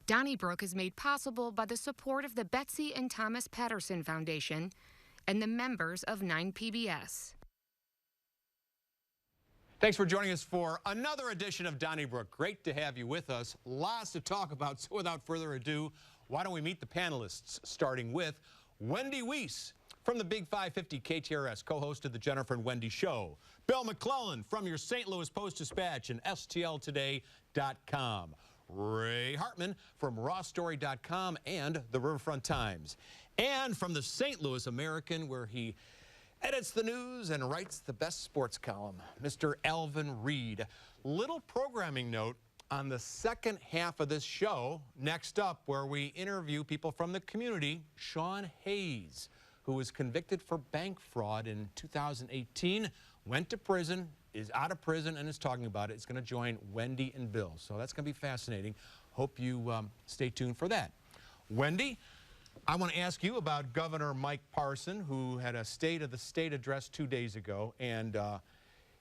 Donnybrook is made possible by the support of the Betsy and Thomas Patterson Foundation and the members of 9PBS. Thanks for joining us for another edition of Donnybrook. Great to have you with us. Lots to talk about, so without further ado, why don't we meet the panelists, starting with Wendy Wiese from the Big 550 KTRS, co-host of the Jennifer and Wendy Show. Bill McClellan from your St. Louis Post-Dispatch and STLtoday.com. Ray Hartmann from rawstory.com and the Riverfront Times. And from the St. Louis American, where he edits the news and writes the best sports column, Mr. Alvin Reid. Little programming note on the second half of this show. Next up, where we interview people from the community, Sean Hayes, who was convicted for bank fraud in 2018, went to prison, is out of prison, and is talking about it. It's going to join Wendy and Bill. So that's going to be fascinating. Hope you stay tuned for that. Wendy, I want to ask you about Governor Mike Parson, who had a State of the State address 2 days ago, and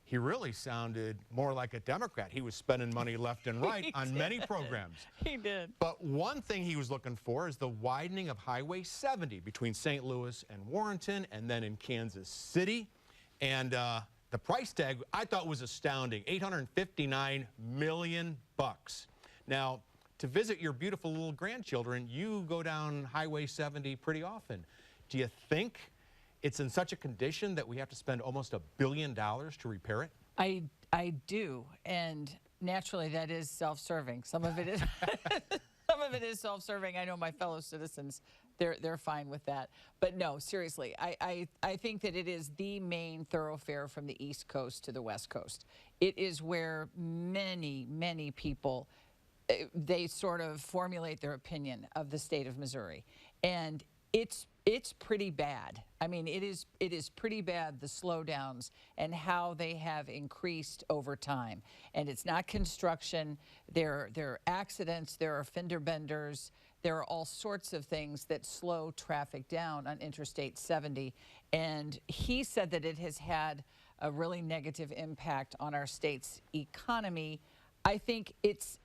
he really sounded more like a Democrat. He was spending money left and right on many programs. He did. But one thing he was looking for is the widening of Highway 70 between St. Louis and Warrenton, and then in Kansas City. And the price tag, I thought, was astounding, $859 million. Now, to visit your beautiful little grandchildren, you go down Highway 70 pretty often. Do you think it's in such a condition that we have to spend almost $1 billion to repair it? I do, and naturally that is self-serving. Some of it is some of it is self-serving. I know my fellow citizens, they're fine with that. But no, seriously, I think that it is the main thoroughfare from the East Coast to the West Coast. It is where many people, they sort of formulate their opinion of the state of Missouri, and it's pretty bad. I mean, it is pretty bad, the slowdowns and how they have increased over time. And it's not construction. There are accidents. There are fender benders. There are all sorts of things that slow traffic down on Interstate 70. And he said that it has had a really negative impact on our state's economy. I think it's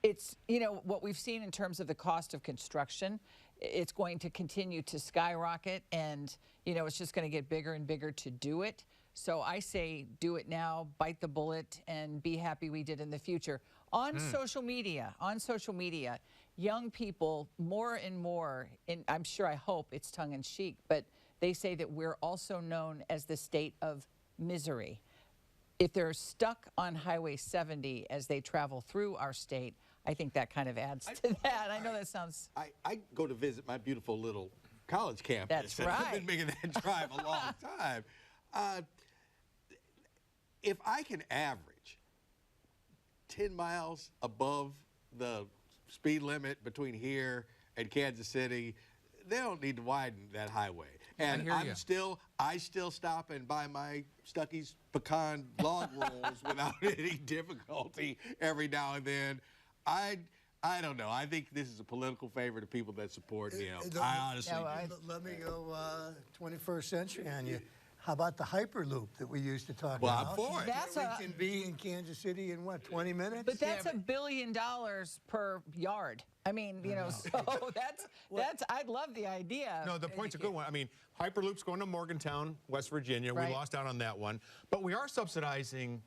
you know, what we've seen in terms of the cost of construction, it's going to continue to skyrocket, and you know, it's just going to get bigger and bigger to do it. So I say do it now, bite the bullet, and be happy we did in the future. On social media, young people more and more, and I'm sure, I hope it's tongue-in-cheek, but they say that we're also known as the state of misery. If they're stuck on Highway 70 as they travel through our state, I think that kind of adds to that. I know that sounds... I go to visit my beautiful little college campus. That's right. I've been making that drive a long time. If I can average 10 miles above the speed limit between here and Kansas City, they don't need to widen that highway. And I still stop and buy my Stuckey's pecan log rolls without any difficulty every now and then. I don't know. I think this is a political favor to people that support him. I honestly do. Let me go 21st century on you. How about the Hyperloop that we used to talk about? Well, I'm for it. We can be in Kansas City in, what, 20 minutes? But that's $1 billion per yard. I mean, you know, so that's I'd love the idea. No, the point's a good one. I mean, Hyperloop's going to Morgantown, West Virginia. Right. We lost out on that one. But we are subsidizing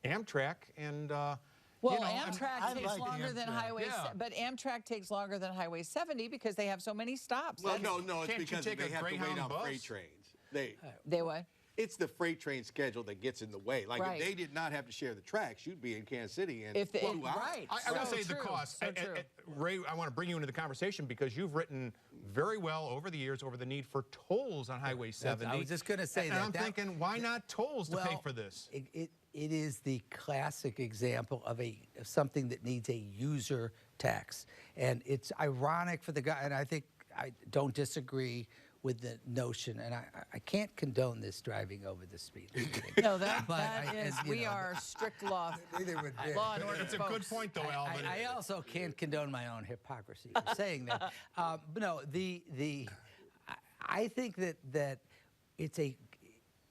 Amtrak and... well, you know, Amtrak takes longer than Highway, but Amtrak takes longer than Highway 70 because they have so many stops. Well, no, it's because they have to wait on freight trains. They what? It's the freight train schedule that gets in the way. Like, if they did not have to share the tracks, you'd be in Kansas City in 2 hours. Right. I will say the cost. Ray, I want to bring you into the conversation because you've written very well over the years over the need for tolls on Highway 70. I was just going to say that. And I'm thinking, why not tolls to pay for this? It is the classic example of something that needs a user tax. And it's ironic for the guy, and I think I don't disagree with the notion, and I can't condone this driving over the speed limit. No, that is, you we know, are strict law Neither would they. and order It's a folks. good point, though, Alvin. I also can't condone my own hypocrisy for saying that. But no, I think that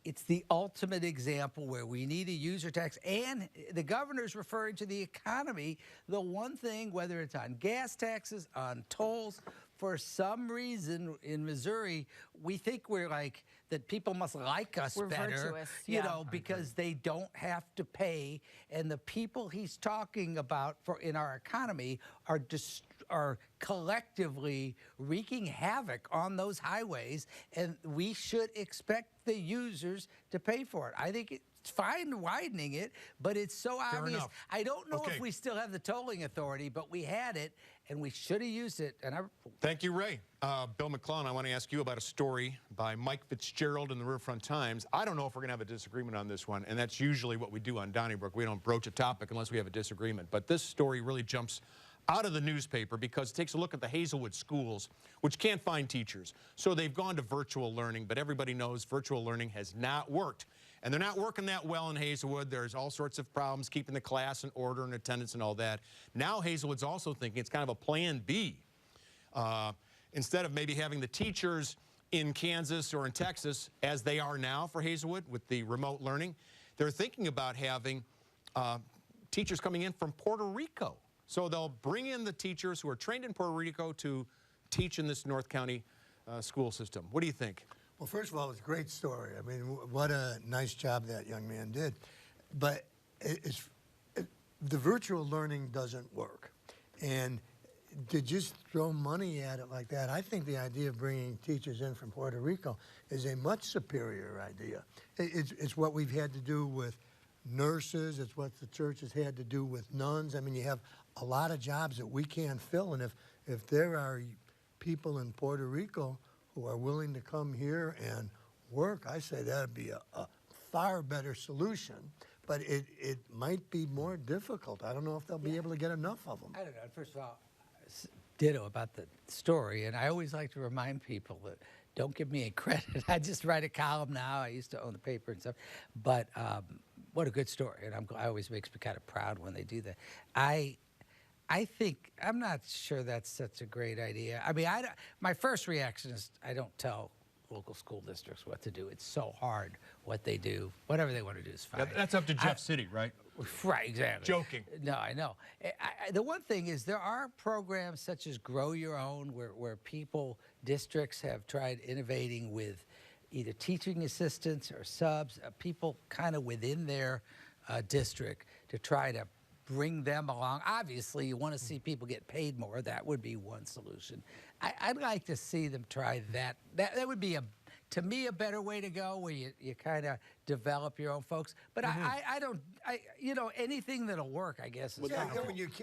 it's the ultimate example where we need a user tax, and the governor's referring to the economy. The one thing, whether it's on gas taxes, on tolls, for some reason in Missouri, we think we're like that people must like us We're better, virtuous, you yeah. know, because they don't have to pay. And the people he's talking about in our economy are collectively wreaking havoc on those highways, and we should expect the users to pay for it. I think it's fine widening it, but it's so obvious. enough. I don't know Okay. if we still have the tolling authority, but we had it, and we should have used it. And Thank you, Ray. Bill McClellan, I want to ask you about a story by Mike Fitzgerald in the Riverfront Times. I don't know if we're going to have a disagreement on this one, and that's usually what we do on Donnybrook. We don't broach a topic unless we have a disagreement. But this story really jumps out of the newspaper because it takes a look at the Hazelwood schools, which can't find teachers. So they've gone to virtual learning, but everybody knows virtual learning has not worked. And they're not working that well in Hazelwood. There's all sorts of problems keeping the class in order and attendance and all that. Now Hazelwood's also thinking it's kind of a plan B. Instead of maybe having the teachers in Kansas or in Texas, as they are now for Hazelwood with the remote learning, they're thinking about having teachers coming in from Puerto Rico. So they'll bring in the teachers who are trained in Puerto Rico to teach in this North County school system. What do you think? Well, first of all, it's a great story. I mean, what a nice job that young man did. But the virtual learning doesn't work. And to just throw money at it like that, I think the idea of bringing teachers in from Puerto Rico is a much superior idea. It's what we've had to do with nurses. It's what the church has had to do with nuns. I mean, you have a lot of jobs that we can't fill. And if there are people in Puerto Rico who are willing to come here and work, I say that would be a far better solution. But it might be more difficult. I don't know if they'll be able to get enough of them. I don't know. First of all, ditto about the story, and I always like to remind people that don't give me any credit. I just write a column now. I used to own the paper and stuff, but what a good story, and it always makes me kind of proud when they do that. I think, I'm not sure that's such a great idea. I mean, my first reaction is I don't tell local school districts what to do. It's so hard what they do. Whatever they want to do is fine. Yeah, that's up to Jeff City, right? Right, exactly. Joking. No, I know. The one thing is there are programs such as Grow Your Own where districts have tried innovating with either teaching assistants or subs, people kind of within their district to try to bring them along. Obviously, you want to see people get paid more. That would be one solution. I'd like to see them try that. That would be, to me, a better way to go, where you kind of develop your own folks. But you know, anything that'll work, I guess, is fine.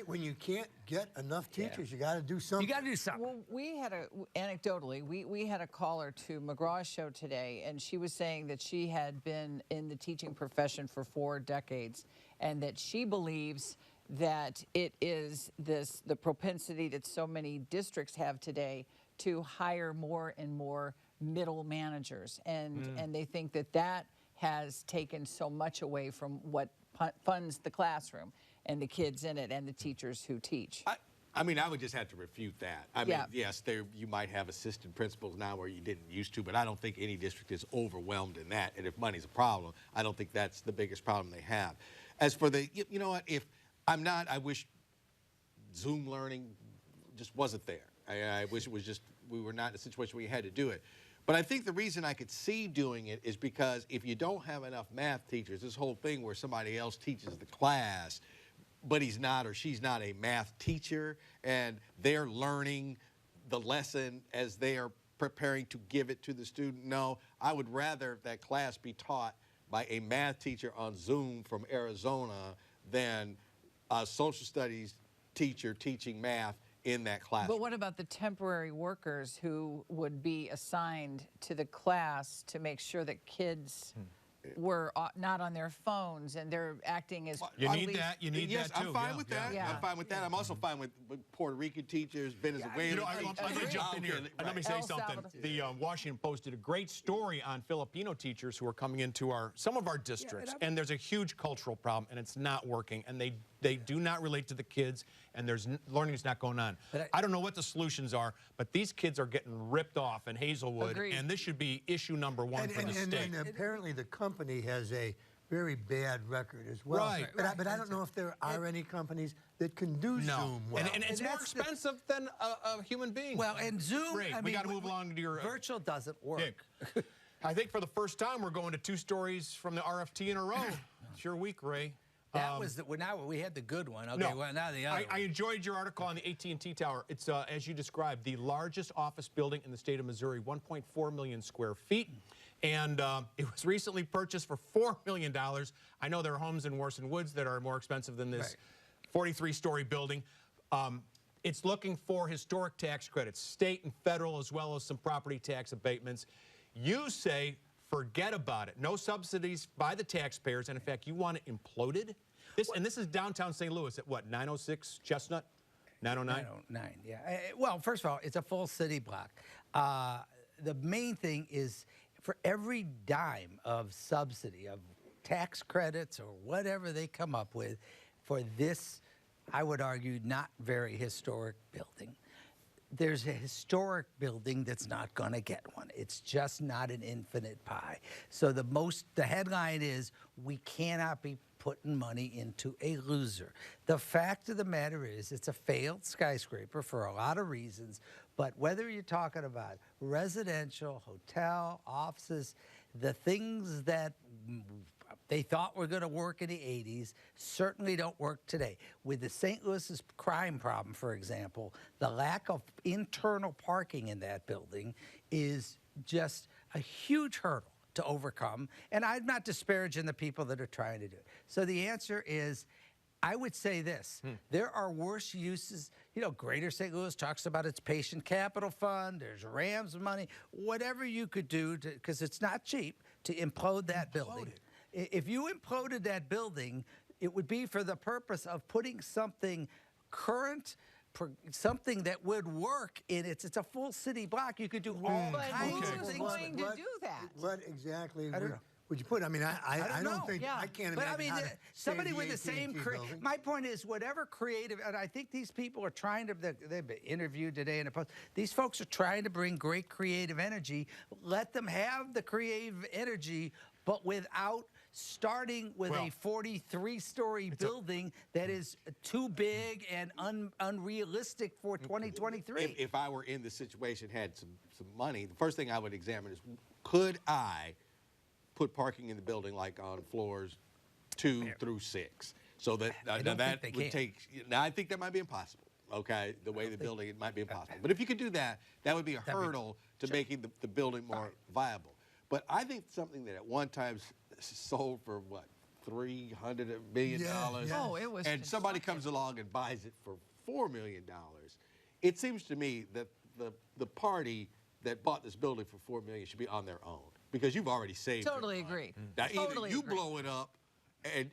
When you can't get enough teachers, you got to do something. You got to do something. Well, we had anecdotally, we had a caller to McGraw's show today, and she was saying that she had been in the teaching profession for 4 decades, and that she believes that it is the propensity that so many districts have today to hire more and more middle managers, and they think that has taken so much away from what funds the classroom and the kids in it and the teachers who teach. I mean, I would just have to refute that. I mean, yes, you might have assistant principals now where you didn't used to, but I don't think any district is overwhelmed in that. And if money's a problem, I don't think that's the biggest problem they have. As for you know what, I wish Zoom learning just wasn't there. I wish it was just, we were not in a situation where you had to do it. But I think the reason I could see doing it is because if you don't have enough math teachers, this whole thing where somebody else teaches the class, but he's not or she's not a math teacher, and they're learning the lesson as they are preparing to give it to the student. No, I would rather that class be taught by a math teacher on Zoom from Arizona than a social studies teacher teaching math in that class. But what about the temporary workers who would be assigned to the class to make sure that kids were not on their phones and they're acting as You need police. that. You need Yes, that too. I'm fine with that. Yeah. I'm fine with that. I'm also fine with Puerto Rican teachers, Venezuelan You know, I'm going to jump in here. Let me say El something. Salvador. The Washington Post did a great story on Filipino teachers who are coming into some of our districts, and there's a huge cultural problem, and it's not working, and they do not relate to the kids, and learning is not going on. I don't know what the solutions are, but these kids are getting ripped off in Hazelwood, Agreed. and this should be issue number one for the state. And apparently the company has a very bad record as well. Right. But I don't know if there are any companies that can do Zoom well. And it's more expensive than a human being. Well, and Zoom, Great. We got to move along to your virtual doesn't work. Dick. I think for the first time we're going to 2 stories from the RFT in a row. It's your week, Ray. That was now we had the good one. Okay, No, well now the other. I enjoyed your article on the AT&T tower. It's as you described, the largest office building in the state of Missouri, 1.4 million square feet. And it was recently purchased for $4 million. I know there are homes in Warson Woods that are more expensive than this 43-story building. It's looking for historic tax credits, state and federal, as well as some property tax abatements. You say, forget about it. No subsidies by the taxpayers. And in fact, you want it imploded? This is downtown St. Louis at what, 906 Chestnut? 909? 909, yeah. Well, first of all, it's a full city block. The main thing is for every dime of subsidy, of tax credits or whatever they come up with for this, I would argue, not very historic building, there's a historic building that's not going to get one. It's just not an infinite pie. So the headline is, we cannot be putting money into a loser. The fact of the matter is, it's a failed skyscraper for a lot of reasons, but whether you're talking about residential, hotel, offices, the things that they thought were going to work in the 80s certainly don't work today. With the St. Louis's crime problem, for example, the lack of internal parking in that building is just a huge hurdle to overcome. And I'm not disparaging the people that are trying to do it. So the answer is, I would say this. There are worse uses. You know, Greater St. Louis talks about its patient capital fund. There's Rams money. Whatever you could do, because it's not cheap, to implode that building. If you imploded that building, it would be for the purpose of putting something current, something that would work in it. It's a full city block. You could do all kinds of Who's things. going to do that? What exactly I don't know. would you put? I mean, I don't think, Yeah. I can't But imagine I mean, how to somebody save with the AT&T same. building. My point is, whatever creative, and I think these people are trying to. They've been interviewed today in a post. These folks are trying to bring great creative energy. Let them have the creative energy, but without starting with a 43-story building that is too big and unrealistic for 2023. If I were in the situation, had some money, the first thing I would examine is, could I put parking in the building like on floors 2 through 6? So that that would take. Now I think that might be impossible. Okay, the way the building, it might be impossible. But if you could do that, that would be a hurdle to making the building more viable. But I think something that at one time sold for what, $300 million, Oh, it was. and somebody comes along and buys it for $4 million. It seems to me that the party that bought this building for $4 million should be on their own, because you've already saved it. Totally agree. Now, either Totally you agree. blow it up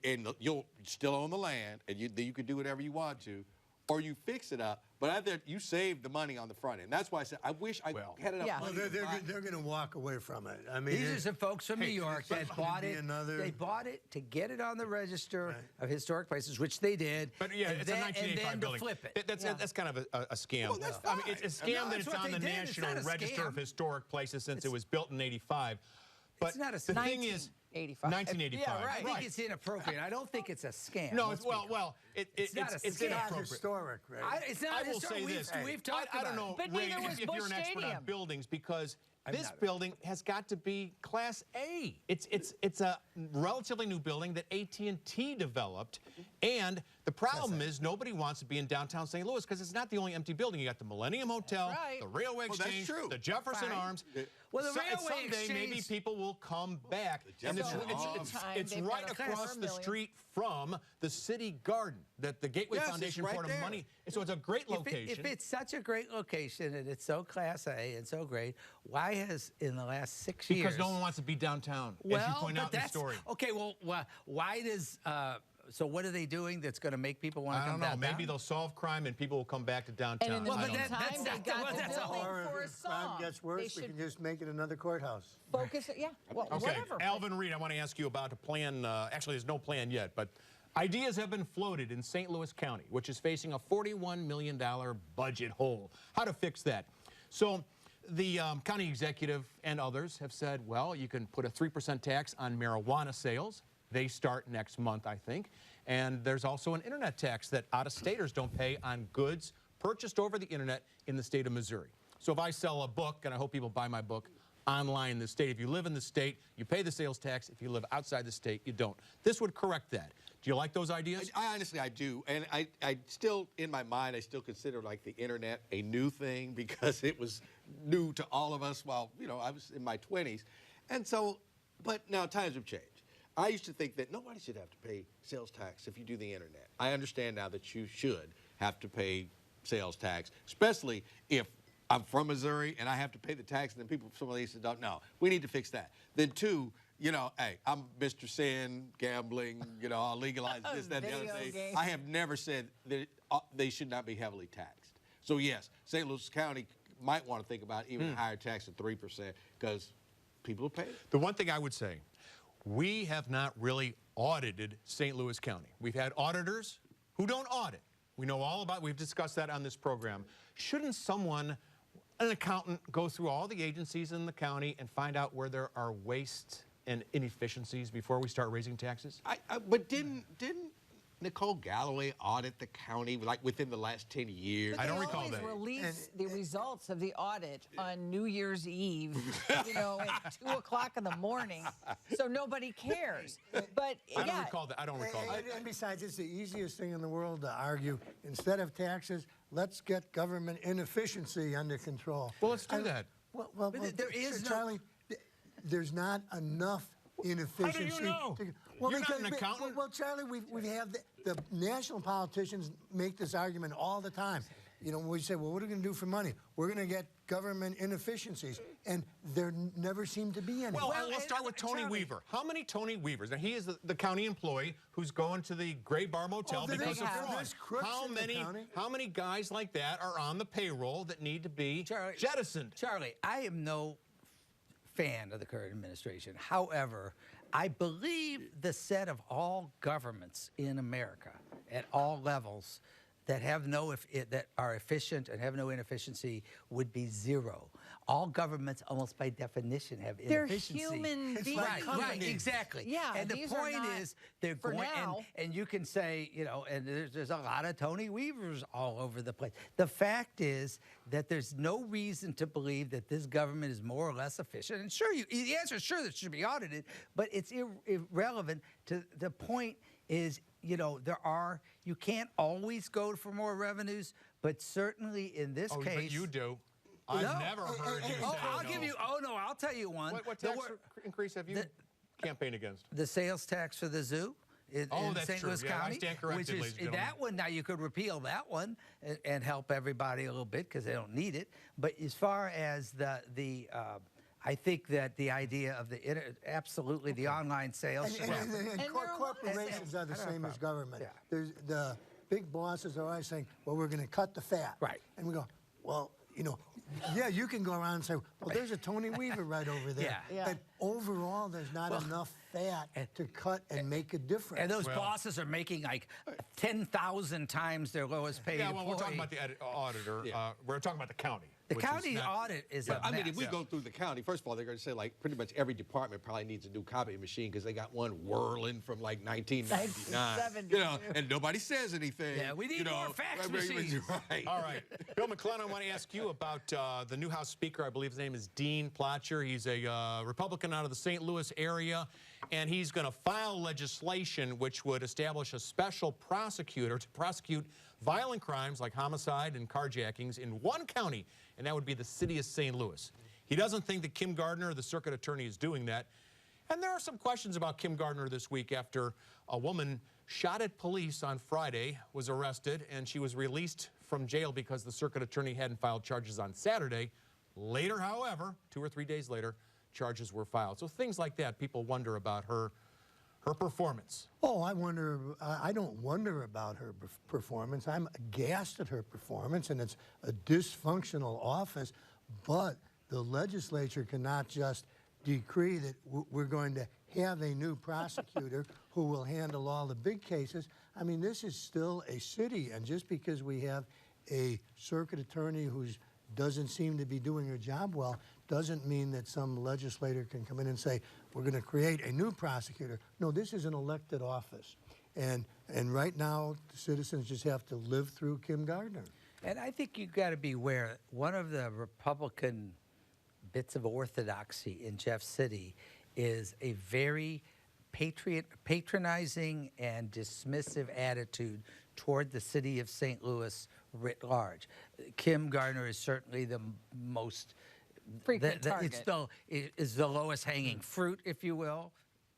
and you'll still own the land, and you can do whatever you want to, or you fix it up. But I think you saved the money on the front end. That's why I said I wish I had enough Yeah. Well, money. they're going to walk away from it. I mean, These are some folks from New York that bought be it. another- They bought it to get it on the register of historic places, which they did. But yeah, and it's then, a 1985 and then building. to flip it. That's kind of a scam. Well, that's I mean, it's a fine. scam No, that it's it's what on the they did. It's National not a Register scam. of Historic Places since it was built in '85. But It's not a the scam. thing is, 1985. 1985. Yeah, right. I think it's inappropriate. I don't think it's a scam. No, Let's it's be it's not a it's scam. it's not inappropriate. historic, right? It's not I will historic. say this. We've talked I about don't know, But Ray, neither was if you're Busch an expert on Stadium. buildings, because this not. building has got to be Class A. It's a relatively new building that AT&T developed, and The problem is nobody wants to be in downtown St. Louis because it's not the only empty building. You got the Millennium Hotel, right. the Railway Well, Exchange, that's true. the Jefferson Fine. Arms. Well, the Railway someday maybe Exchange- people will come back. And Jefferson it's Arms. right They've got across $4 the million. street from the City Garden that the Gateway Yes, Foundation it's right poured there. money. So it's a great location. If it's such a great location and it's so Class A and so great, why has in the last 6 years? Because no one wants to be downtown, as you point out in the story. Okay, well, why does? So what are they doing that's going to make people want to I come don't know. downtown? Maybe they'll solve crime and people will come back to downtown. And in the Well, but meantime, that's they not- got well, the that's a building whole- Or for a if crime song. gets They worse, we should can just make it another courthouse. focus it. Yeah, well, Okay, whatever. Alvin, Reid, I want to ask you about a plan. Actually, there's no plan yet, but ideas have been floated in St. Louis County, which is facing a $41 million budget hole. How to fix that? So the county executive and others have said, well, you can put a 3% tax on marijuana sales. They start next month, I think. And there's also an internet tax that out-of-staters don't pay on goods purchased over the internet in the state of Missouri. So if I sell a book, and I hope people buy my book, online in the state, if you live in the state, you pay the sales tax. If you live outside the state, you don't. This would correct that. Do you like those ideas? I honestly, I do. And I still, in my mind, I still consider like the internet a new thing because it was new to all of us while, you know, I was in my 20s. And so, but now times have changed. I used to think that nobody should have to pay sales tax if you do the internet. I understand now that you should have to pay sales tax, especially if I'm from Missouri and I have to pay the tax, and then people from some of these don't know. We need to fix that. Then two, you know, hey, I'm Mr. Sin, gambling, you know, I'll legalize this, that, the other Video thing. games. I have never said that they should not be heavily taxed. So yes, St. Louis County might want to think about even a higher tax of 3% because people will pay it. The one thing I would say, we have not really audited St. Louis County. We've had auditors who don't audit. We know all about, we've discussed that on this program. Shouldn't someone, an accountant, go through all the agencies in the county and find out where there are waste and inefficiencies before we start raising taxes? But didn't Nicole Galloway audit the county like within the last 10 years? I don't recall They that. always release the results of the audit on New Year's Eve, you know, at 2 o'clock in the morning, so nobody cares. But I don't yeah, recall that. I don't recall that. And besides, it's the easiest thing in the world to argue. Instead of taxes, let's get government inefficiency under control. Well, let's do that. Well, there is no- Charlie, there's not enough inefficiency. know? Well, You're not because, an accountant. Well, Charlie, we have the national politicians make this argument all the time. You know, when we say, well, what are we going to do for money? We're going to get government inefficiencies, and there never seem to be any. Well, let's start with Tony Charlie. Weaver. How many Tony Weavers? Now, he is the county employee who's going to the Gray Bar Motel there's- because of fraud. there's crooks in the county. How many guys like that are on the payroll that need to be jettisoned? Charlie, I am no fan of the current administration. However, I believe the set of all governments in America at all levels that have that are efficient and have no inefficiency would be zero. All governments, almost by definition, have they're inefficiency. human It's beings. like Right, companies. exactly. Yeah, and the these are point not is, they're for going, now. and you can say, you know, and there's a lot of Tony Weavers all over the place. The fact is that there's no reason to believe that this government is more or less efficient. And sure, the answer is sure that it should be audited, but it's irrelevant to the point is, you know, you can't always go for more revenues, but certainly in this case. But you do. I've No. never heard you say I'll no. give you. Oh no, I'll tell you one. What The tax wor- increase have you campaigned against? The sales tax for the zoo in that's St. true. Louis Yeah, I County, stand corrected, which ladies is and gentlemen. that one. Now you could repeal that one and help everybody a little bit because they don't need it. But as far as I think that the idea of absolutely the online sales. And should happen. And there are a lot of corporations are the same as government. Yeah. There's the big bosses are always saying, well, we're going to cut the fat. Right. And we go, well, you know, yeah, you can go around and say, well, there's a Tony Weaver right over there. Yeah. But overall, there's not enough fat to cut and make a difference. And those bosses are making like 10,000 times their lowest paid Yeah, well, we're talking employee. about the auditor. We're talking about the county. The which is county not- audit is a I mean, if we mess. go through the county, first of all, they're going to say like pretty much every department probably needs a new copy machine because they got one whirling from like 1999. 1970. You know, and nobody says anything. Yeah, we need you know, more fax right, machines. Right. All right. Bill McClellan, I want to ask you about the new House Speaker. I believe his name is Dean Plocher. He's a Republican out of the St. Louis area. and he's going to file legislation which would establish a special prosecutor to prosecute violent crimes like homicide and carjackings in one county, and that would be the city of St. Louis. He doesn't think that Kim Gardner, the circuit attorney, is doing that. And there are some questions about Kim Gardner this week after a woman shot at police on Friday, was arrested, and she was released from jail because the circuit attorney hadn't filed charges on Saturday. Later, however, 2 or 3 days later, charges were filed. So things like that, people wonder about her performance. Oh, I don't wonder about her performance. I'm aghast at her performance, and it's a dysfunctional office, but the legislature cannot just decree that we're going to have a new prosecutor who will handle all the big cases. I mean, this is still a city, and just because we have a circuit attorney who doesn't seem to be doing her job well doesn't mean that some legislator can come in and say, we're going to create a new prosecutor. No, this is an elected office. And right now, the citizens just have to live through Kim Gardner. And I think you've got to be aware, one of the Republican bits of orthodoxy in Jeff City is a very patronizing and dismissive attitude toward the city of St. Louis writ large. Kim Gardner is certainly the most Frequent target. It's the lowest hanging fruit, if you will.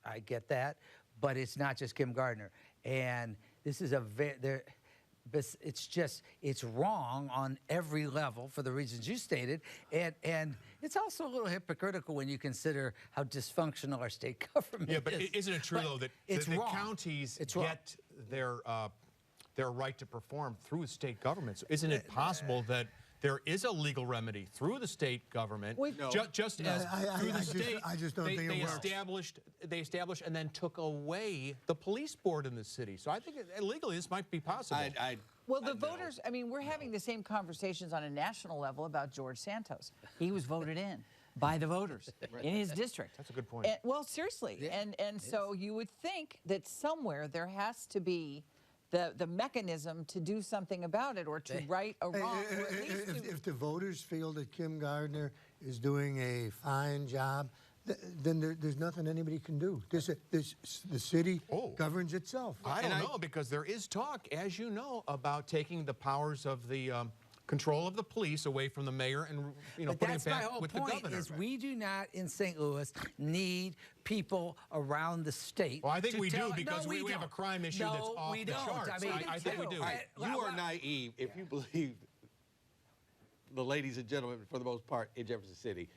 I get that, but it's not just Kim Gardner. And this is it's wrong on every level for the reasons you stated, and it's also a little hypocritical when you consider how dysfunctional our state government is. Yeah, but isn't it true, though, that the counties get their right to perform through state governments? Isn't it possible that there is a legal remedy through the state government, just as through the state, I just don't think it works. They established and then took away the police board in the city. So I think legally this might be possible. Well, the voters, I mean, we're having the same conversations on a national level about George Santos. He was voted in by the voters in his district. That's a good point. Well, seriously. Yeah, and so you would think that somewhere there has to be the mechanism to do something about it or to right a wrong. Or at least if the voters feel that Kim Gardner is doing a fine job, then there's nothing anybody can do. The city governs itself. I don't know, because there is talk, as you know, about taking the powers of the control of the police away from the mayor and putting it back with the governor. That's my whole point, is we do not in St. Louis need people around the state. Well, I think we do, because we have a crime issue that's off the charts. I mean, I think we do. You are naive if you believe the ladies and gentlemen, for the most part, in Jefferson City,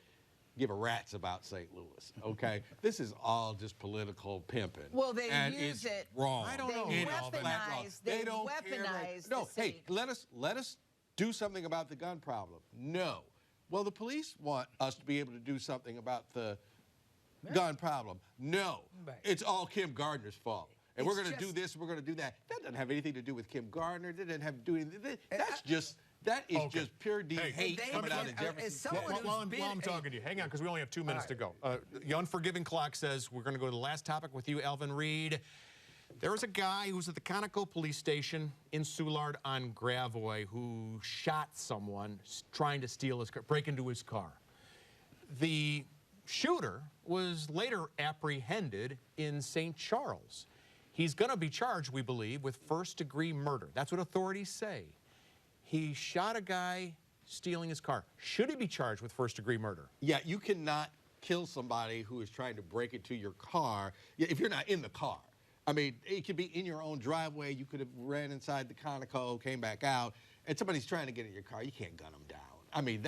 give a rat's about St. Louis, okay? This is all just political pimping. Well, they and use it's it. Wrong. I don't know. They don't weaponize No, the hey, let us do something about the gun problem. No. Well, the police want us to be able to do something about the gun problem. No. Right. It's all Kim Gardner's fault. And we're going to do this, we're going to do that. That doesn't have anything to do with Kim Gardner. That doesn't have to do anything. That is just pure hate coming out of Jefferson. While I'm talking to you, hang on, because we only have 2 minutes to go. The unforgiving clock says we're going to go to the last topic with you, Alvin Reid. There was a guy who was at the Conoco police station in Soulard on Gravois who shot someone trying to steal his car, break into his car. The shooter was later apprehended in St. Charles. He's going to be charged, we believe, with first-degree murder. That's what authorities say. He shot a guy stealing his car. Should he be charged with first-degree murder? Yeah, you cannot kill somebody who is trying to break into your car if you're not in the car. I mean, it could be in your own driveway. You could have ran inside the Conoco, came back out, and somebody's trying to get in your car. You can't gun them down. I mean,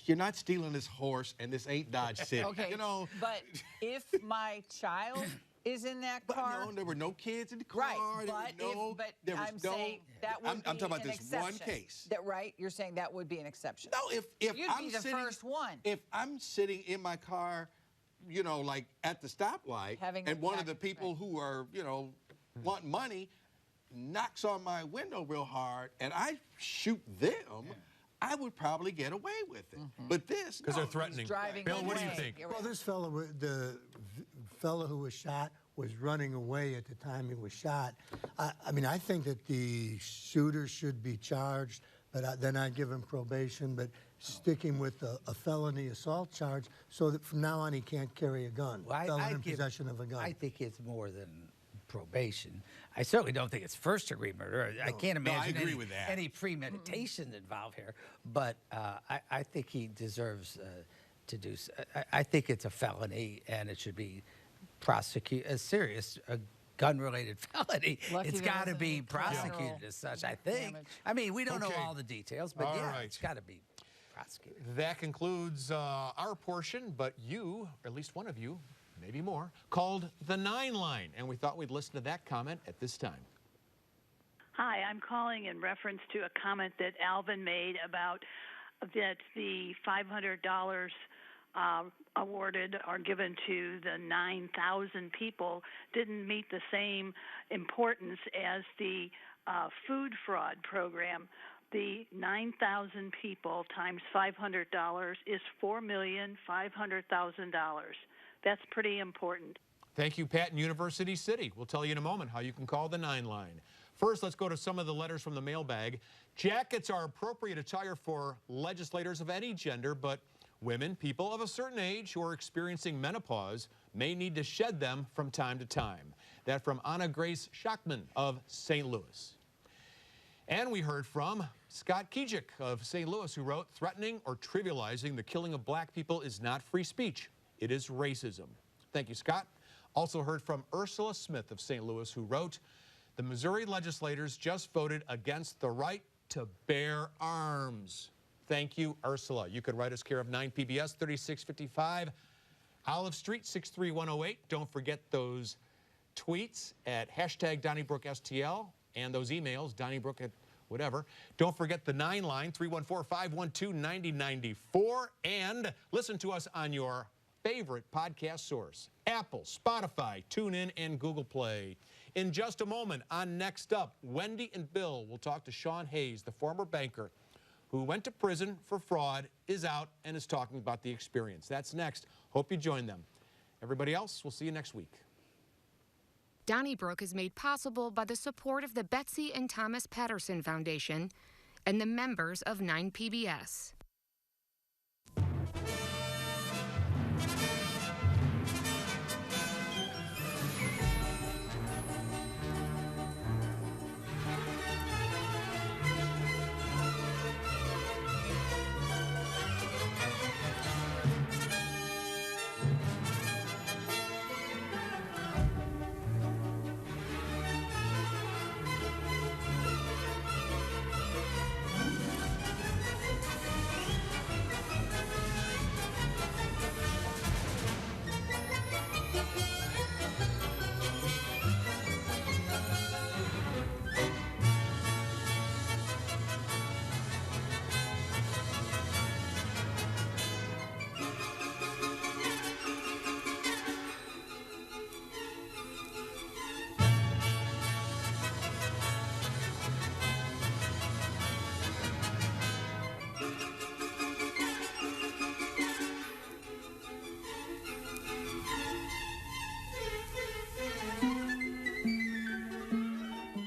you're not stealing this horse, and this ain't Dodge City. Okay, but if my child is in that car. But no, there were no kids in the car. Right, I'm saying that would be I'm talking about an this exception. one case. Right, you're saying that would be an exception. No, if You'd I'm be the sitting, first one. If I'm sitting in my car, like at the stoplight, and one of the people who are, want money, knocks on my window real hard, and I shoot them. I would probably get away with it. But this, because they're threatening. Bill, what do you think? Well, this fellow, the fellow who was shot, was running away at the time he was shot. I mean, I think that the shooter should be charged, but then I'd give him probation. But sticking with a felony assault charge so that from now on he can't carry a gun. Well, Felon in possession of a gun. I think it's more than probation. I certainly don't think it's first-degree murder. I can't imagine I agree with that. any premeditation involved here. But I think he deserves to do. I think it's a felony, and it should be prosecuted as serious. A gun-related felony. Lucky It's there got to wasn't be any prosecuted collateral as such. I think. damage. I mean, we don't know Okay. all the details, but All yeah, right. it's got to be prosecuted. That concludes our portion, but you, or at least one of you, maybe more, called the 9 line, and we thought we'd listen to that comment at this time. Hi, I'm calling in reference to a comment that Alvin made about that the $500 awarded or given to the 9,000 people didn't meet the same importance as the food fraud program. The 9,000 people times $500 is $4,500,000. That's pretty important. Thank you, Pat, in University City. We'll tell you in a moment how you can call the 9 line. First, let's go to some of the letters from the mailbag. Jackets are appropriate attire for legislators of any gender, but women, people of a certain age who are experiencing menopause, may need to shed them from time to time. That from Anna Grace Schachman of St. Louis. And we heard from Scott Kijik of St. Louis, who wrote, threatening or trivializing the killing of black people is not free speech. It is racism. Thank you, Scott. Also heard from Ursula Smith of St. Louis, who wrote, the Missouri legislators just voted against the right to bear arms. Thank you, Ursula. You could write us care of 9 PBS 3655 Olive Street 63108. Don't forget those tweets at hashtag Donnybrook STL and those emails, Donnybrook at whatever. Don't forget the 9 line, 314-512-9094. And listen to us on your favorite podcast source, Apple, Spotify, TuneIn, and Google Play. In just a moment, on Next Up, Wendy and Bill will talk to Sean Hayes, the former banker who went to prison for fraud, is out, and is talking about the experience. That's next. Hope you join them. Everybody else, we'll see you next week. Donnybrook is made possible by the support of the Betsy and Thomas Patterson Foundation and the members of 9 PBS.